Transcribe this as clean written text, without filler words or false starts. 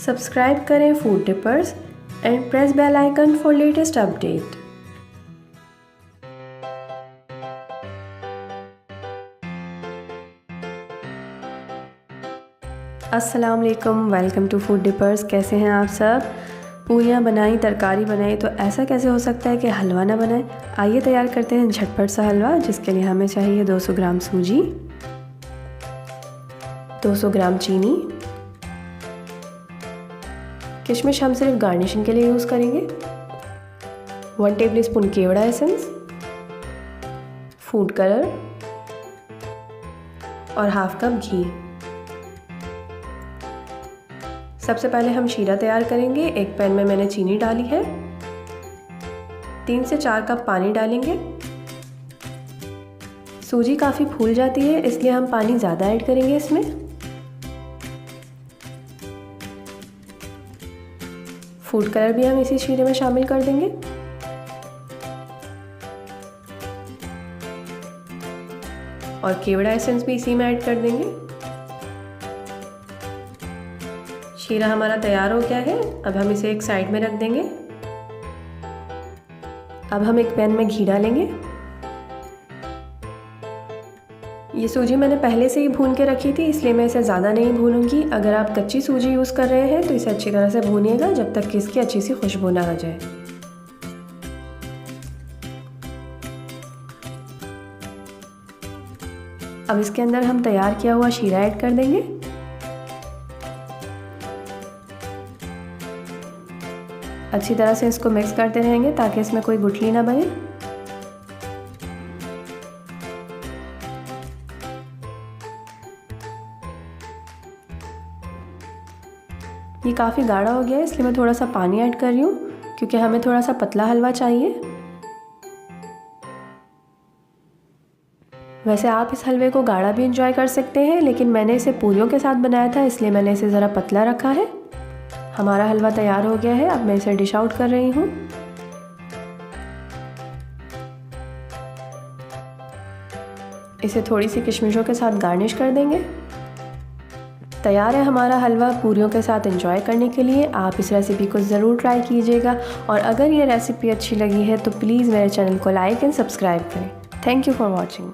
Subscribe करें Food Tippers and press bell icon for latest update. अस्सलाम वालेकुम, welcome to food tippers. कैसे हैं आप सब? पूरियाँ बनाई, तरकारी बनाई, तो ऐसा कैसे हो सकता है कि हलवा ना बनाए। आइए तैयार करते हैं झटपट सा हलवा, जिसके लिए हमें चाहिए 200 ग्राम सूजी, 200 ग्राम चीनी, किशमिश हम सिर्फ गार्निशिंग के लिए यूज़ करेंगे, 1 टेबलस्पून केवड़ा एसेंस, फूड कलर और हाफ कप घी। सबसे पहले हम शीरा तैयार करेंगे। एक पैन में मैंने चीनी डाली है, 3 से 4 कप पानी डालेंगे। सूजी काफ़ी फूल जाती है, इसलिए हम पानी ज़्यादा ऐड करेंगे इसमें। फूड कलर भी हम इसी शीरे में शामिल कर देंगे। और केवड़ा एसेंस भी इसी में ऐड कर देंगे। शीरा हमारा तैयार हो गया है। अब हम इसे एक साइड में रख देंगे। अब हम एक पैन में घी डालेंगे। ये सूजी मैंने पहले से ही भून के रखी थी, इसलिए मैं इसे ज़्यादा नहीं भूनूंगी। अगर आप कच्ची सूजी यूज़ कर रहे हैं तो इसे अच्छी तरह से भूनिएगा जब तक कि इसकी अच्छी सी खुशबू ना आ जाए। अब इसके अंदर हम तैयार किया हुआ शीरा ऐड कर देंगे। अच्छी तरह से इसको मिक्स करते रहेंगे ताकि इसमें कोई गुठली ना बने। ये काफ़ी गाढ़ा हो गया है, इसलिए मैं थोड़ा सा पानी ऐड कर रही हूँ, क्योंकि हमें थोड़ा सा पतला हलवा चाहिए। वैसे आप इस हलवे को गाढ़ा भी इंजॉय कर सकते हैं, लेकिन मैंने इसे पूरियों के साथ बनाया था, इसलिए मैंने इसे ज़रा पतला रखा है। हमारा हलवा तैयार हो गया है। अब मैं इसे डिश आउट कर रही हूँ। इसे थोड़ी सी किशमिशों के साथ गार्निश कर देंगे। तैयार है हमारा हलवा पूरियों के साथ एंजॉय करने के लिए। आप इस रेसिपी को ज़रूर ट्राई कीजिएगा, और अगर ये रेसिपी अच्छी लगी है तो प्लीज़ मेरे चैनल को लाइक एंड सब्सक्राइब करें। Thank you for watching.